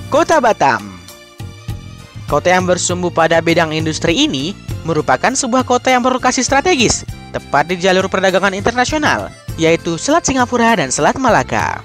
Kota Batam. Kota yang bersumbu pada bidang industri ini merupakan sebuah kota yang berlokasi strategis, tepat di jalur perdagangan internasional, yaitu Selat Singapura dan Selat Malaka.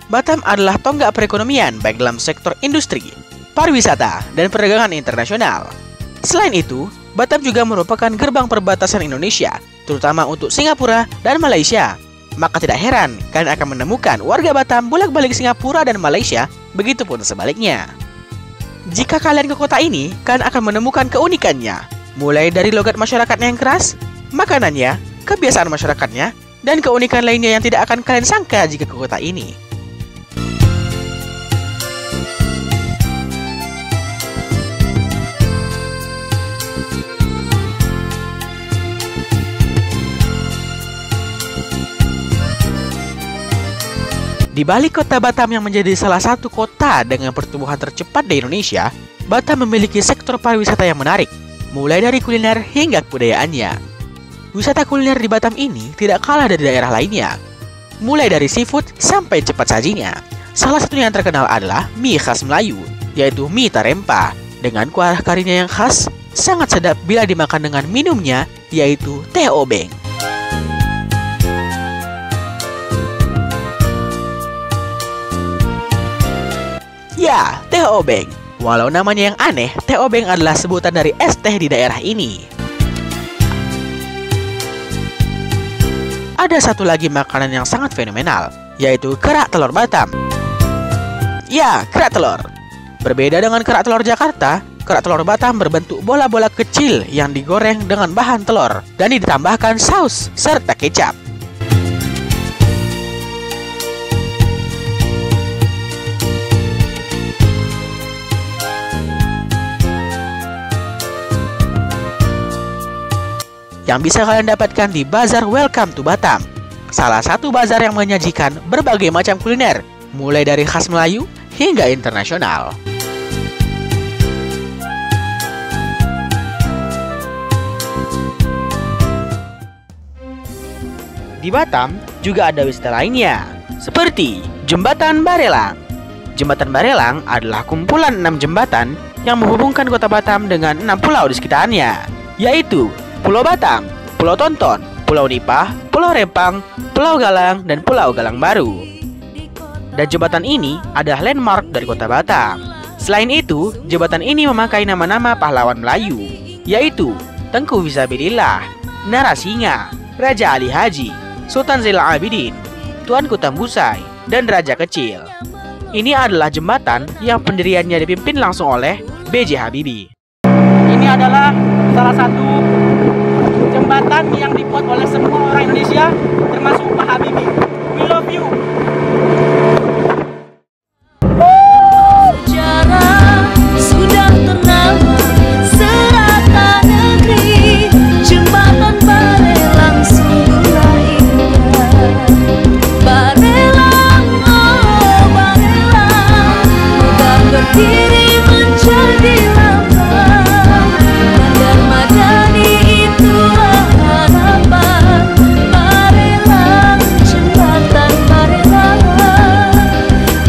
Batam adalah tonggak perekonomian baik dalam sektor industri, pariwisata, dan perdagangan internasional. Selain itu, Batam juga merupakan gerbang perbatasan Indonesia, terutama untuk Singapura dan Malaysia. Maka tidak heran kalian akan menemukan warga Batam bolak-balik Singapura dan Malaysia, begitupun sebaliknya. Jika kalian ke kota ini, kalian akan menemukan keunikannya, mulai dari logat masyarakatnya yang keras, makanannya, kebiasaan masyarakatnya, dan keunikan lainnya yang tidak akan kalian sangka jika ke kota ini. Di balik kota Batam yang menjadi salah satu kota dengan pertumbuhan tercepat di Indonesia, Batam memiliki sektor pariwisata yang menarik, mulai dari kuliner hingga kebudayaannya. Wisata kuliner di Batam ini tidak kalah dari daerah lainnya, mulai dari seafood sampai cepat sajinya. Salah satunya yang terkenal adalah mie khas Melayu, yaitu mie tarempa, dengan kuah karinya yang khas, sangat sedap bila dimakan dengan minumnya, yaitu teh obeng. Ya, teh obeng. Walau namanya yang aneh, teh obeng adalah sebutan dari es teh di daerah ini. Ada satu lagi makanan yang sangat fenomenal, yaitu kerak telur Batam. Ya, kerak telur. Berbeda dengan kerak telur Jakarta, kerak telur Batam berbentuk bola-bola kecil yang digoreng dengan bahan telur dan ditambahkan saus serta kecap. Yang bisa kalian dapatkan di Bazar Welcome to Batam, salah satu bazar yang menyajikan berbagai macam kuliner, mulai dari khas Melayu hingga internasional. Di Batam juga ada wisata lainnya, seperti Jembatan Barelang. Jembatan Barelang adalah kumpulan 6 jembatan yang menghubungkan kota Batam dengan 6 pulau di sekitarnya, yaitu Pulau Batam, Pulau Tonton, Pulau Nipah, Pulau Rempang, Pulau Galang, dan Pulau Galang Baru. Dan jembatan ini adalah landmark dari kota Batam. Selain itu, jembatan ini memakai nama-nama pahlawan Melayu, yaitu Tengku Fisabilillah, Narasinga, Raja Ali Haji, Sultan Zainal Abidin, Tuanku Tambusai, dan Raja Kecil. Ini adalah jembatan yang pendiriannya dipimpin langsung oleh B.J. Habibie. Ini adalah salah satu jembatan yang dibuat oleh semua orang Indonesia, termasuk Pak Habibie. We love you. Sudah ternama serata negeri, jembatan Barelang sungguhlah indah. Barelang, oh Barelang, megah berdiri menjadi lambang. Bandar Madani itulah harapan. Barelang, jembatan Barelang.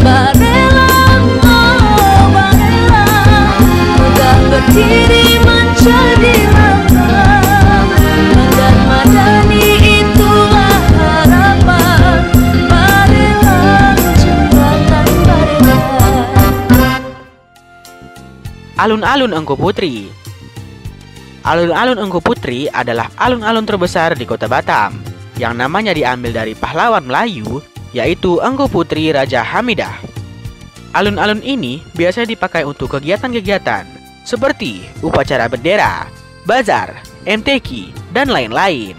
Barelang, oh Barelang, megah berdiri menjadi lambang. Bandar Madani itulah harapan. Barelang, jembatan Barelang. Alun-alun Engku Putri. Alun-alun Engku Putri adalah alun-alun terbesar di kota Batam, yang namanya diambil dari pahlawan Melayu, yaitu Engku Putri Raja Hamidah. Alun-alun ini biasa dipakai untuk kegiatan-kegiatan seperti upacara bendera, bazar, MTQ, dan lain-lain.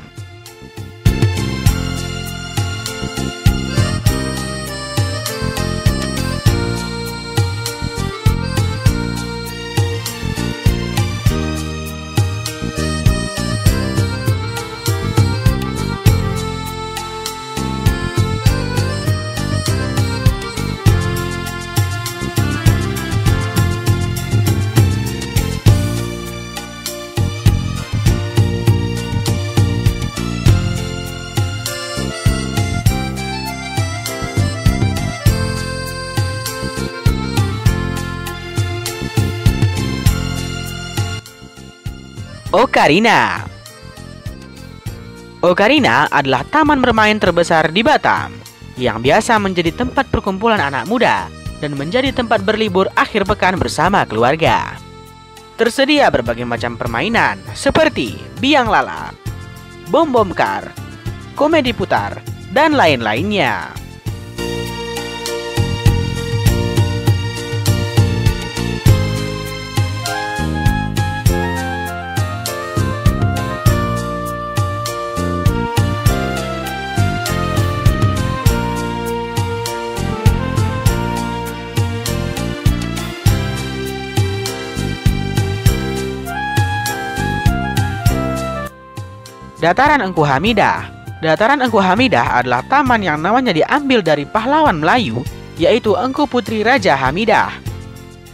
Ocarina. Ocarina adalah taman bermain terbesar di Batam yang biasa menjadi tempat perkumpulan anak muda dan menjadi tempat berlibur akhir pekan bersama keluarga. Tersedia berbagai macam permainan seperti biang lala, bom kar, komedi putar, dan lain-lainnya. Dataran Engku Hamidah. Dataran Engku Hamidah adalah taman yang namanya diambil dari pahlawan Melayu, yaitu Engku Putri Raja Hamidah.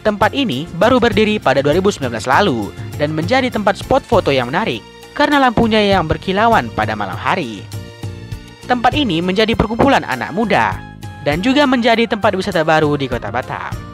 Tempat ini baru berdiri pada 2019 lalu dan menjadi tempat spot foto yang menarik karena lampunya yang berkilauan pada malam hari. Tempat ini menjadi perkumpulan anak muda dan juga menjadi tempat wisata baru di Kota Batam.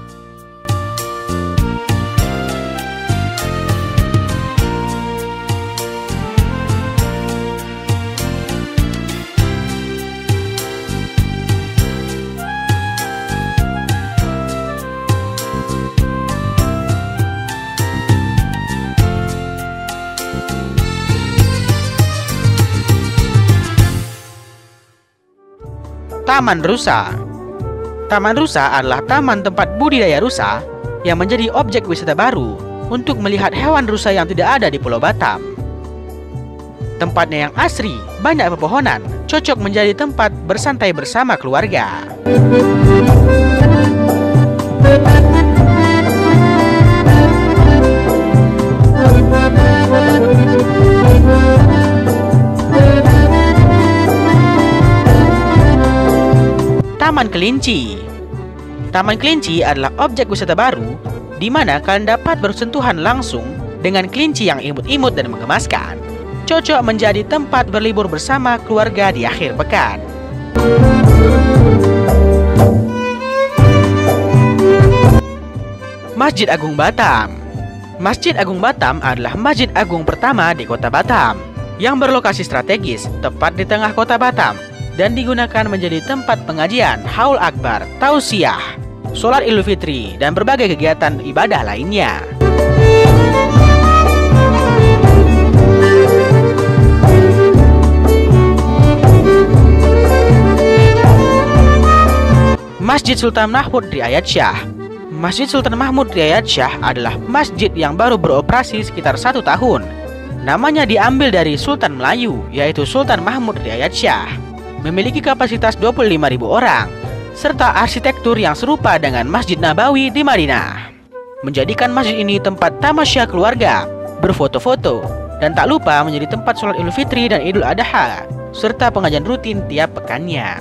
Taman Rusa. Taman Rusa adalah taman tempat budidaya rusa yang menjadi objek wisata baru untuk melihat hewan rusa yang tidak ada di Pulau Batam. Tempatnya yang asri, banyak pepohonan, cocok menjadi tempat bersantai bersama keluarga. Taman Kelinci. Taman Kelinci adalah objek wisata baru di mana kalian dapat bersentuhan langsung dengan kelinci yang imut-imut dan menggemaskan. Cocok menjadi tempat berlibur bersama keluarga di akhir pekan. Masjid Agung Batam. Masjid Agung Batam adalah masjid agung pertama di Kota Batam yang berlokasi strategis tepat di tengah Kota Batam dan digunakan menjadi tempat pengajian, haul akbar, tausiah, sholat Idul Fitri, dan berbagai kegiatan ibadah lainnya. Masjid Sultan Mahmud Riayat Shah. Masjid Sultan Mahmud Riayat Shah adalah masjid yang baru beroperasi sekitar 1 tahun. Namanya diambil dari Sultan Melayu, yaitu Sultan Mahmud Riayat Shah. Memiliki kapasitas 25.000 orang, serta arsitektur yang serupa dengan Masjid Nabawi di Madinah. Menjadikan masjid ini tempat tamasya keluarga, berfoto-foto, dan tak lupa menjadi tempat sholat Idul Fitri dan Idul Adha, serta pengajian rutin tiap pekannya.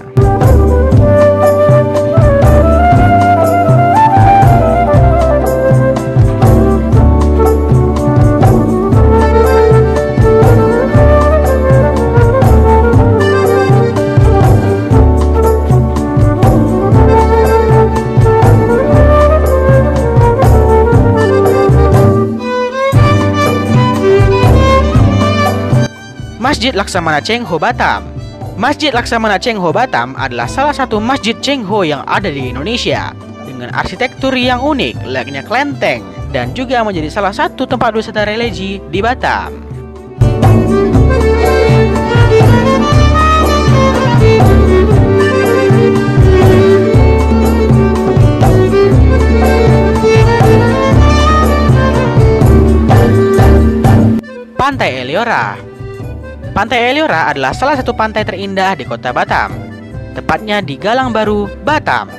Masjid Laksamana Cheng Ho Batam. Masjid Laksamana Cheng Ho Batam adalah salah satu masjid Cheng Ho yang ada di Indonesia dengan arsitektur yang unik layaknya kelenteng dan juga menjadi salah satu tempat wisata religi di Batam. Pantai Eliora. Pantai Eliora adalah salah satu pantai terindah di Kota Batam, tepatnya di Galang Baru, Batam.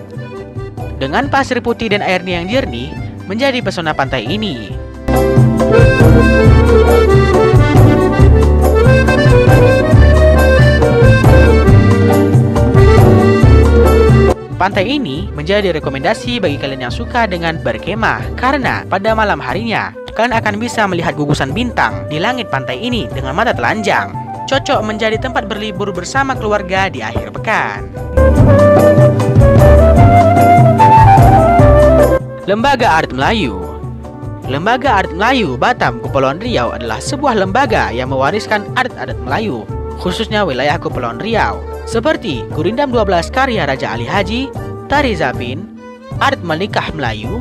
Dengan pasir putih dan airnya yang jernih, menjadi pesona pantai ini. Pantai ini menjadi rekomendasi bagi kalian yang suka dengan berkemah karena pada malam harinya kalian akan bisa melihat gugusan bintang di langit pantai ini dengan mata telanjang. Cocok menjadi tempat berlibur bersama keluarga di akhir pekan. Lembaga Adat Melayu. Lembaga Adat Melayu Batam Kepulauan Riau adalah sebuah lembaga yang mewariskan adat-adat Melayu, khususnya wilayah Kepulauan Riau, seperti Gurindam 12 karya Raja Ali Haji, Tari Zapin, adat menikah Melayu,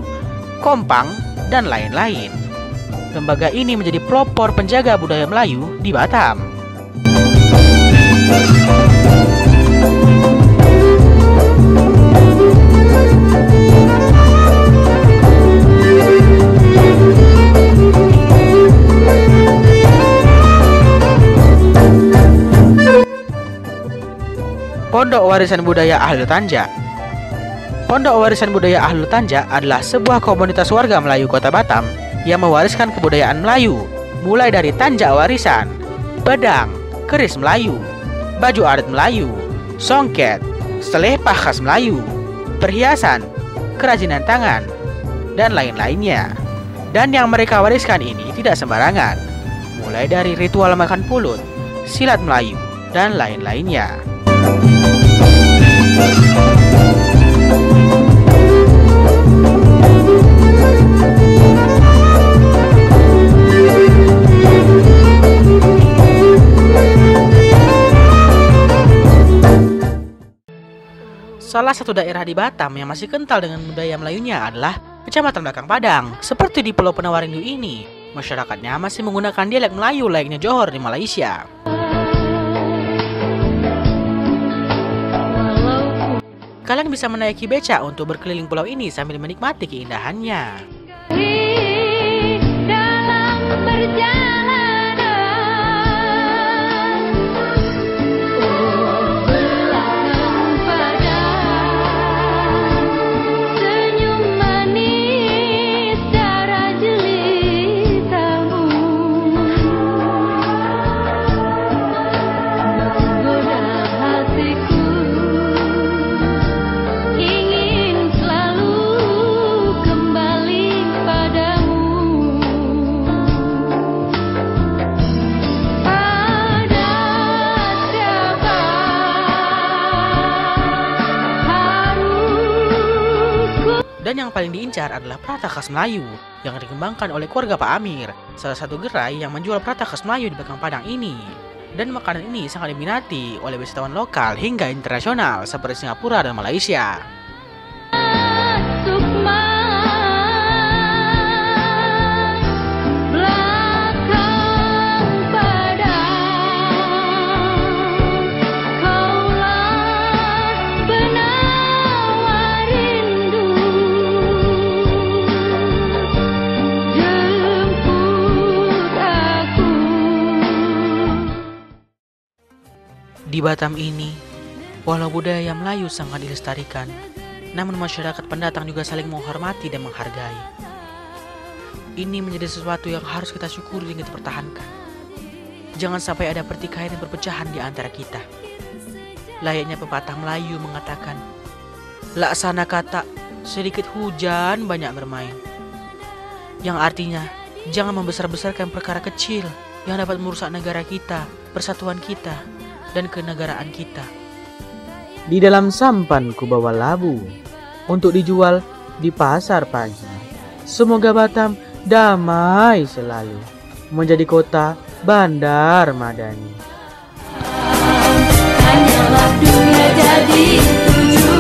kompang, dan lain-lain. Lembaga ini menjadi pelopor penjaga budaya Melayu di Batam. Pondok Warisan Budaya Ahlul Tanja. Pondok Warisan Budaya Ahlul Tanja adalah sebuah komunitas warga Melayu Kota Batam yang mewariskan kebudayaan Melayu, mulai dari tanja warisan, pedang, keris Melayu, baju adat Melayu, songket, selepah khas Melayu, perhiasan, kerajinan tangan, dan lain-lainnya. Dan yang mereka wariskan ini tidak sembarangan, mulai dari ritual makan pulut, silat Melayu, dan lain-lainnya. Salah satu daerah di Batam yang masih kental dengan budaya Melayunya adalah Kecamatan Belakang Padang. Seperti di Pulau Penawarindu ini, masyarakatnya masih menggunakan dialek Melayu layaknya Johor di Malaysia. Kalian bisa menaiki beca untuk berkeliling pulau ini sambil menikmati keindahannya. Dan yang paling diincar adalah prata khas Melayu yang dikembangkan oleh keluarga Pak Amir, salah satu gerai yang menjual prata khas Melayu di Belakang Padang ini. Dan makanan ini sangat diminati oleh wisatawan lokal hingga internasional seperti Singapura dan Malaysia. Di Batam ini, walau budaya Melayu sangat dilestarikan, namun masyarakat pendatang juga saling menghormati dan menghargai. Ini menjadi sesuatu yang harus kita syukuri dan kita pertahankan. Jangan sampai ada pertikaian dan perpecahan di antara kita. Layaknya pepatah Melayu mengatakan, laksana kata, sedikit hujan banyak bermain. Yang artinya, jangan membesar-besarkan perkara kecil yang dapat merusak negara kita, persatuan kita, dan kenegaraan kita. Di dalam sampan ku bawa labu untuk dijual di pasar pagi. Semoga Batam damai selalu, menjadi kota bandar madani. Hanyalah dunia jadi tujuan.